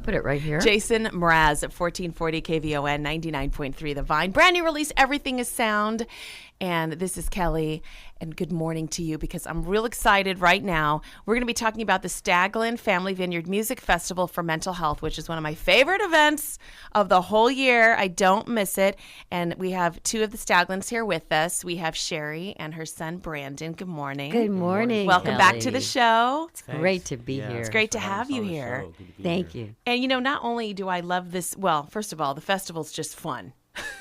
put it right here. Jason Mraz at 1440 KVON 99.3 The Vine. Brand new release, Everything is Sound. And this is Kellie, and good morning to you because I'm real excited right now. We're going to be talking about the Staglin Family Vineyard Music Festival for Mental Health, which is one of my favorite events of the whole year. I don't miss it. And we have two of the Staglins here with us. We have Shari and her son, Brandon. Good morning. Good morning. Welcome Kellie. back to the show. It's great to be here. It's great to have you here. Thank you. And, you know, not only do I love this, well, first of all, the festival's just fun.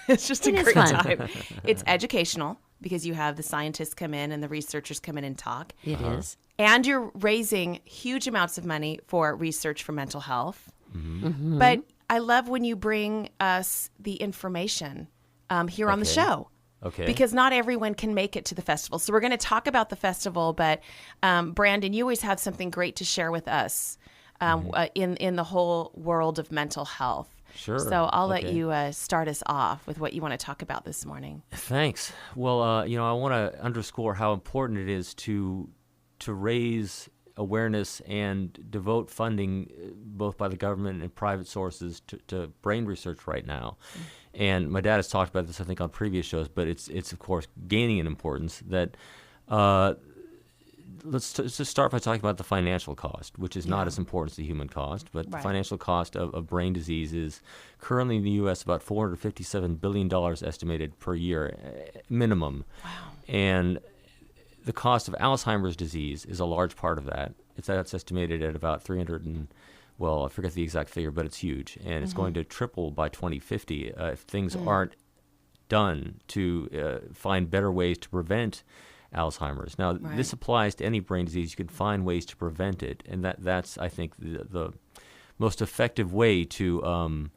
It's just a It is great fun. time. It's educational because you have the scientists come in and the researchers come in and talk. It is. And you're raising huge amounts of money for research for mental health. Mm-hmm. But I love when you bring us the information here on the show. Okay. Because not everyone can make it to the festival. So we're going to talk about the festival, but Brandon, you always have something great to share with us in the whole world of mental health. Sure. So I'll let you start us off with what you want to talk about this morning. Thanks. Well, I want to underscore how important it is to raise awareness and devote funding, both by the government and private sources, to brain research right now. And my dad has talked about this, I think, on previous shows, but it's of course gaining in importance. That let's just start by talking about the financial cost, which is not as important as the human cost, but the financial cost of brain disease is currently in the U.S. about $457 billion estimated per year, minimum. Wow. And the cost of Alzheimer's disease is a large part of that. That's estimated at about I forget the exact figure, but it's huge. And it's going to triple by 2050 if things aren't done to find better ways to prevent Alzheimer's. Now, this applies to any brain disease. You can find ways to prevent it, and that's, I think, the most effective way to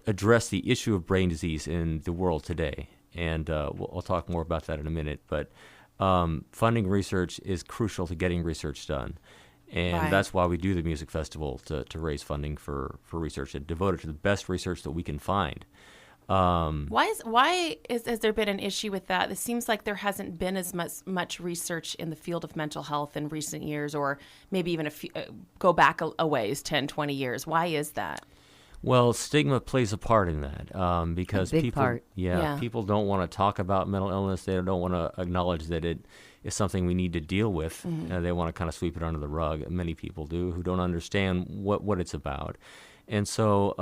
address the issue of brain disease in the world today. And I'll talk more about that in a minute. But funding research is crucial to getting research done. And that's why we do the music festival, to raise funding for research and devote it to the best research that we can find. Why has there been an issue with that? It seems like there hasn't been as much research in the field of mental health in recent years, or maybe even go back a ways, 10, 20 years. Why is that? Well, stigma plays a part in that because people don't want to talk about mental illness. They don't want to acknowledge that it is something we need to deal with. They want to kind of sweep it under the rug. Many people do, who don't understand what it's about. And so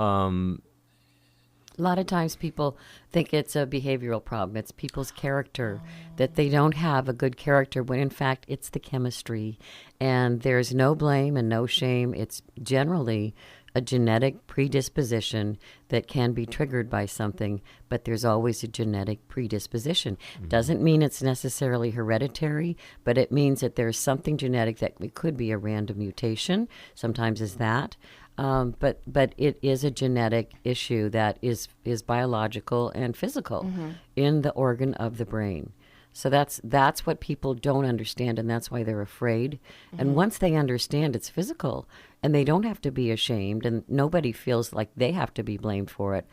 a lot of times people think it's a behavioral problem. It's people's character, that they don't have a good character, when in fact it's the chemistry. And there's no blame and no shame. It's generally a genetic predisposition that can be triggered by something, but there's always a genetic predisposition. Doesn't mean it's necessarily hereditary, but it means that there's something genetic that it could be a random mutation. Sometimes is that. But it is a genetic issue that is biological and physical in the organ of the brain. So that's what people don't understand, and that's why they're afraid. And once they understand it's physical, and they don't have to be ashamed, and nobody feels like they have to be blamed for it,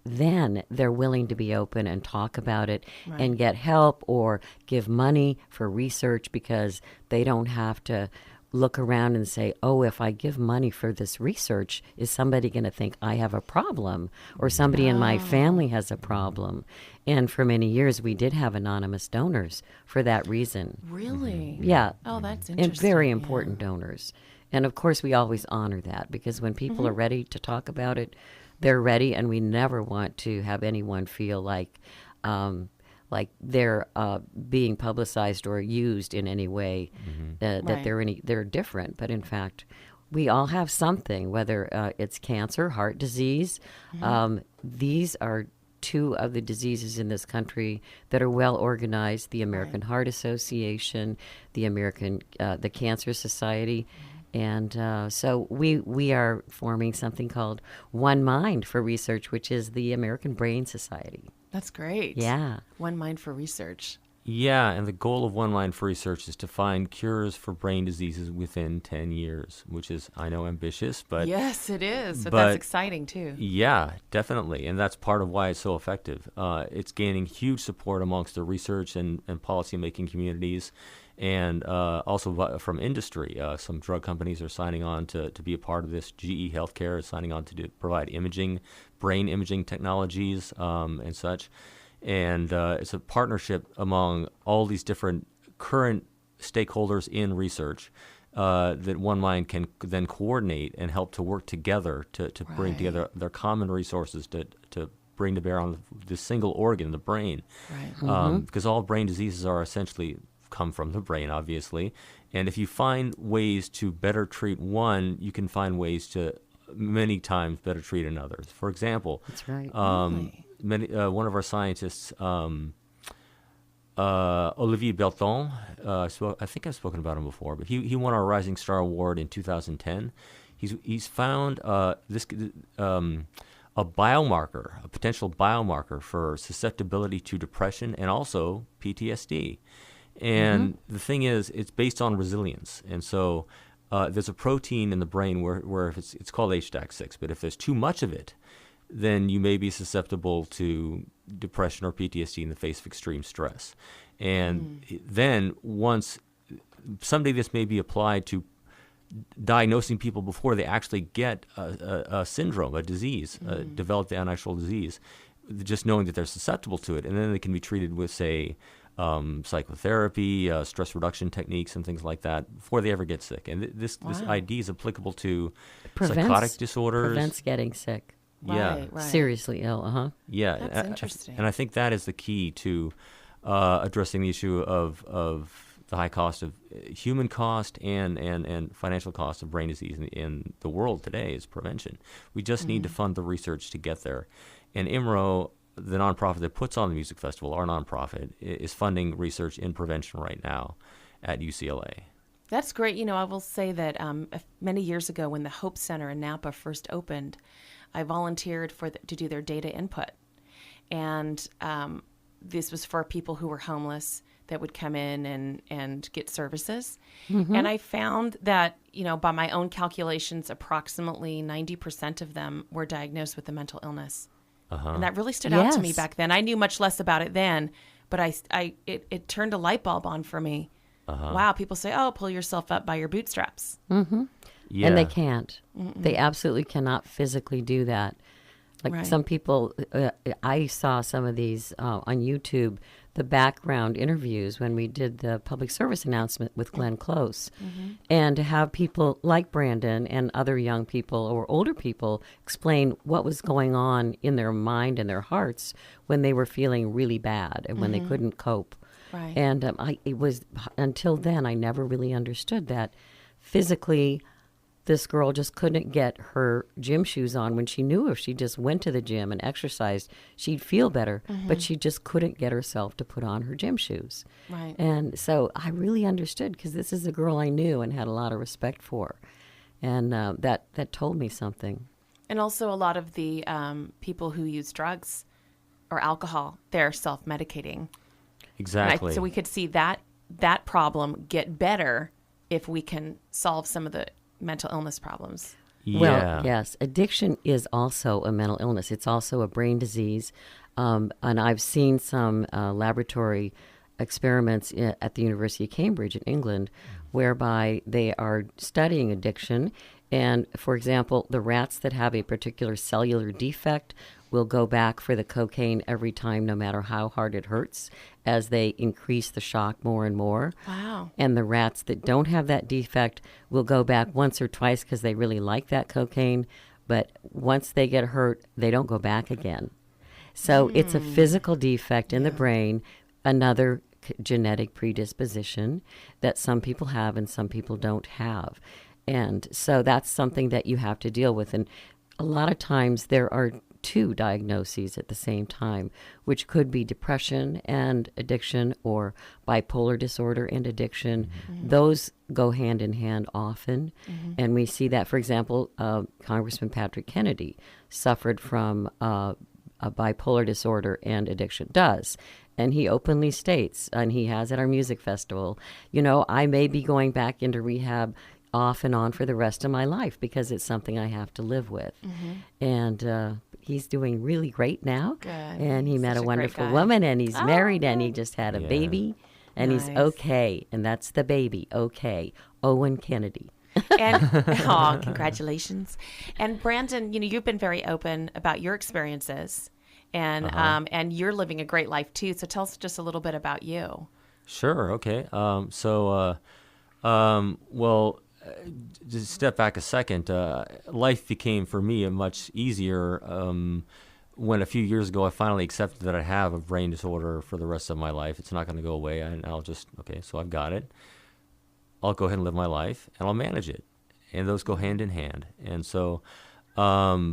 then they're willing to be open and talk about it and get help or give money for research, because they don't have to look around and say, oh, if I give money for this research, is somebody going to think I have a problem, or somebody in my family has a problem? And for many years, we did have anonymous donors for that reason. Really? Yeah. Oh, that's interesting. And very important donors. And of course, we always honor that, because when people are ready to talk about it, they're ready, and we never want to have anyone feel like they're being publicized or used in any way, that they're different. But in fact, we all have something, whether it's cancer, heart disease. These are two of the diseases in this country that are well organized: the American Heart Association, the Cancer Society. And so we are forming something called One Mind for Research, which is the American Brain Society. That's great. Yeah. One Mind for Research. Yeah, and the goal of One Mind for Research is to find cures for brain diseases within 10 years, which is, I know, ambitious, but... Yes, it is, but that's exciting, too. Yeah, definitely, and that's part of why it's so effective. It's gaining huge support amongst the research and policy-making communities, And also from industry, some drug companies are signing on to be a part of this. GE Healthcare is signing on to provide brain imaging technologies and such. And it's a partnership among all these different current stakeholders in research that One Mind can then coordinate and help to work together to bring together their common resources to bring to bear on this single organ, the brain. Right. Because all brain diseases are essentially come from the brain, obviously. And if you find ways to better treat one, you can find ways to many times better treat another. For example, That's right. one of our scientists, Olivier Belton, I think I've spoken about him before, but he won our Rising Star Award in 2010. He's found a biomarker, a potential biomarker for susceptibility to depression and also PTSD. And the thing is, it's based on resilience. And so there's a protein in the brain where if it's called HDAC6, but if there's too much of it, then you may be susceptible to depression or PTSD in the face of extreme stress. And then someday this may be applied to diagnosing people before they actually get a syndrome, a disease, develop the actual disease, just knowing that they're susceptible to it. And then they can be treated with, say, psychotherapy, stress reduction techniques, and things like that before they ever get sick. And this idea is applicable to psychotic disorders. Prevents getting sick. Yeah. Right. Seriously ill, Yeah. That's interesting. And I think that is the key to addressing the issue of the high cost of human cost and financial cost of brain disease in the world today is prevention. We just need to fund the research to get there. And IMRO, the nonprofit that puts on the music festival, our nonprofit, is funding research in prevention right now at UCLA. That's great. I will say that many years ago when the Hope Center in Napa first opened, I volunteered to do their data input. And this was for people who were homeless that would come in and get services. And I found that, by my own calculations, approximately 90% of them were diagnosed with a mental illness. And that really stood out to me back then. I knew much less about it then, but it turned a light bulb on for me. Wow, people say, oh, pull yourself up by your bootstraps. Yeah. And they can't. They absolutely cannot physically do that. Like some people, I saw some of these on YouTube, the background interviews when we did the public service announcement with Glenn Close. And to have people like Brandon and other young people or older people explain what was going on in their mind and their hearts when they were feeling really bad and when they couldn't cope. Right. And it was until then I never really understood that physically this girl just couldn't get her gym shoes on when she knew if she just went to the gym and exercised, she'd feel better, but she just couldn't get herself to put on her gym shoes. Right. And so I really understood because this is a girl I knew and had a lot of respect for. And that told me something. And also a lot of the people who use drugs or alcohol, they're self-medicating. Exactly. So we could see that problem get better if we can solve some of the mental illness problems. Yeah. Well, yes, addiction is also a mental illness. It's also a brain disease. And I've seen some laboratory experiments at the University of Cambridge in England whereby they are studying addiction. And, for example, the rats that have a particular cellular defect will go back for the cocaine every time, no matter how hard it hurts, as they increase the shock more and more. Wow. And the rats that don't have that defect will go back once or twice because they really like that cocaine. But once they get hurt, they don't go back again. So it's a physical defect in the brain, another genetic predisposition that some people have and some people don't have. And so that's something that you have to deal with. And a lot of times there are two diagnoses at the same time, which could be depression and addiction or bipolar disorder and addiction. Those go hand in hand often. And we see that, for example, Congressman Patrick Kennedy suffered from a bipolar disorder and addiction. And he openly states, and he has at our music festival, I may be going back into rehab off and on for the rest of my life because it's something I have to live with. And he's doing really great now. Good. And he met Such a a great wonderful guy. woman, and he's married, and he just had a Yeah. baby. And he's Nice. okay, and that's the baby, okay, Owen Kennedy. And congratulations. And Brandon, you've been very open about your experiences, and and you're living a great life too. So tell us just a little bit about you. Sure. Okay. Just step back a second. Life became for me a much easier when a few years ago I finally accepted that I have a brain disorder for the rest of my life. It's not going to go away, and so I've got it. I'll go ahead and live my life, and I'll manage it, and those go hand in hand. And so, I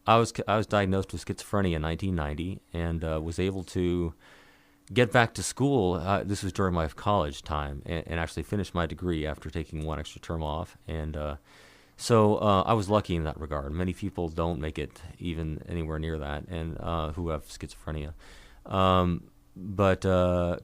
was diagnosed with schizophrenia in 1990, and was able to get back to school. This was during my college time, and actually finish my degree after taking one extra term off. And so I was lucky in that regard. Many people don't make it even anywhere near that, and who have schizophrenia. But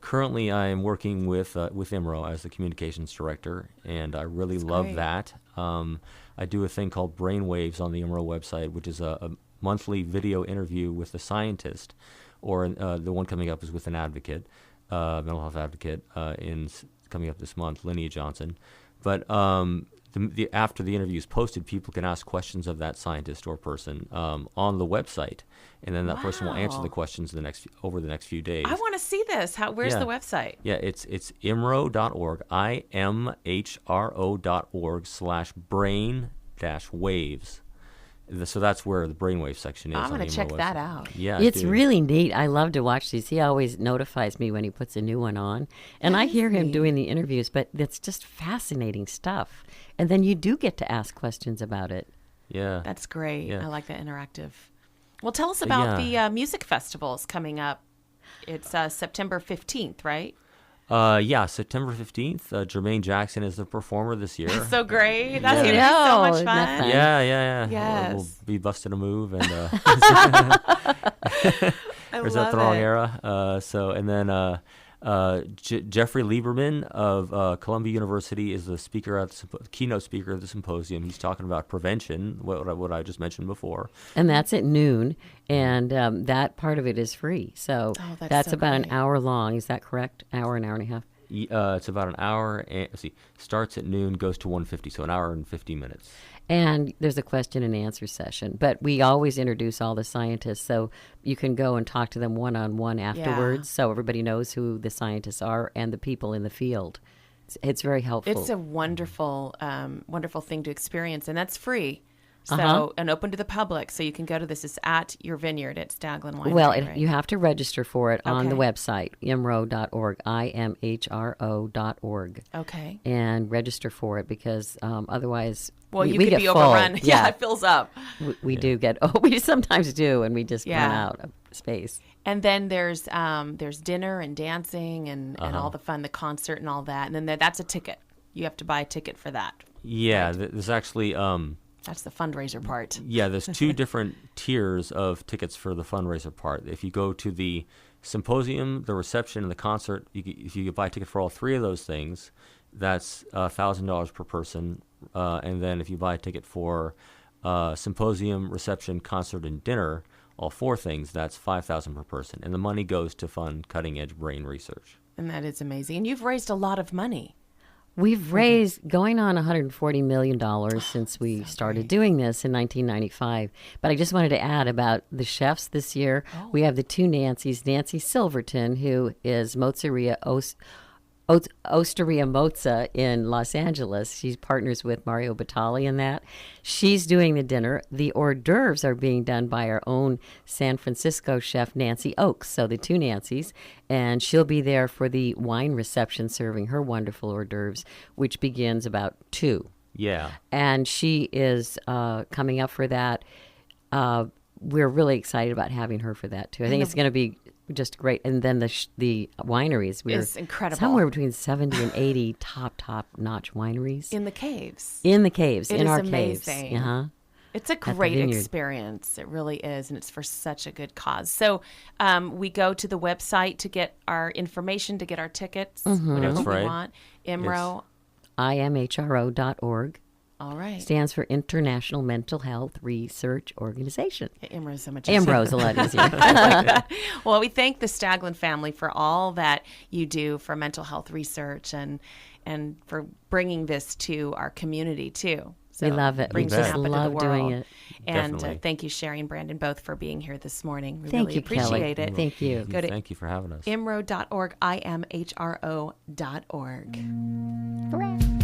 currently, I am working with IMRO as the communications director, and I really love great. that. I do a thing called Brainwaves on the IMRO website, which is a monthly video interview with a scientist, or the one coming up is with an advocate, mental health advocate, coming up this month, Linnea Johnson. But after the interview is posted, people can ask questions of that scientist or person on the website, and then that person will answer Wow. the questions over the next few days. I want to see this. Where's Yeah. the website? Yeah, it's imro.org, imhro.org/brain-waves. So that's where the brainwave section is. I'm on going the to IMRO check that website. out. Yeah, It's dude. really neat. I love to watch these. He always notifies me when he puts a new one on. And I hear him doing the interviews, but it's just fascinating stuff. And then you do get to ask questions about it. Yeah. That's great. Yeah. I like the interactive. Well, tell us about Yeah. the music festivals coming up. It's September 15th, right? September 15th. Jermaine Jackson is the performer this year. So great. That's Yeah. going to be so No, much isn't that fun. fun? Yeah. Yes. We'll be busting a move, and I or is love that the wrong it. era? And then Jeffrey Lieberman of Columbia University is the speaker at keynote speaker of the symposium. He's talking about prevention, what I just mentioned before. And that's at noon. And that part of it is free. So Oh, that's that's so about an great. hour long. Is that correct? An hour and a half? It's about an hour. Starts at noon, goes to 1:50, so an hour and 50 minutes. And there's a question and answer session. But we always introduce all the scientists, so you can go and talk to them one-on-one afterwards, so everybody knows who the scientists are and the people in the field. It's very helpful. It's a wonderful, wonderful thing to experience, and that's free. So, Uh-huh. and open to the public. So you can go to this. It's at your vineyard at Staglin Winery. Well, right? you have to register for it on the Okay. website, imro.org, imhro.org, Okay. and register for it because otherwise Well, you we could get be full. overrun. Yeah, it fills up. We do get, we sometimes do, and we just run Yeah. out of space. And then there's dinner and dancing and all the fun, the concert and all that. And then that's a ticket. You have to buy a ticket for that. Yeah, there's actually That's the fundraiser part. there's two different tiers of tickets for the fundraiser part. If you go to the symposium, the reception, and the concert, if you buy a ticket for all three of those things, that's $1,000 per person. And then if you buy a ticket for symposium, reception, concert, and dinner, all four things, that's $5,000 per person. And the money goes to fund cutting-edge brain research. And that is amazing. And you've raised a lot of money. We've raised going on $140 million since we started doing this in 1995. But I just wanted to add about the chefs this year. We have the two Nancys. Nancy Silverton, who is Osteria Mozza in Los Angeles. She partners with Mario Batali in that. She's doing the dinner. The hors d'oeuvres are being done by our own San Francisco chef, Nancy Oakes. So the two Nancys. And she'll be there for the wine reception serving her wonderful hors d'oeuvres, which begins about 2. Yeah. And she is coming up for that. We're really excited about having her for that, too. I think it's going to be just great. And then the wineries. It's incredible. Somewhere between 70 and 80 top-notch wineries. In the caves. In the caves, It in is our amazing. caves. Uh-huh. It's a the great vineyard. experience. It really is. And it's for such a good cause. So we go to the website to get our information, to get our tickets, whatever That's we right. want. IMRO. imhro.org. All right. Stands for International Mental Health Research Organization. IMRO is so much easier. IMRO is a lot easier. Well, we thank the Staglin family for all that you do for mental health research and for bringing this to our community too. So We love it. We bring just SNAP into the love doing world. it. And Definitely. thank you, Shari and Brandon, both for being here this morning. We Thank really you, Kelly. appreciate it. Thank you. Go to Thank you for having us. imro.org, imhro.org. Hooray.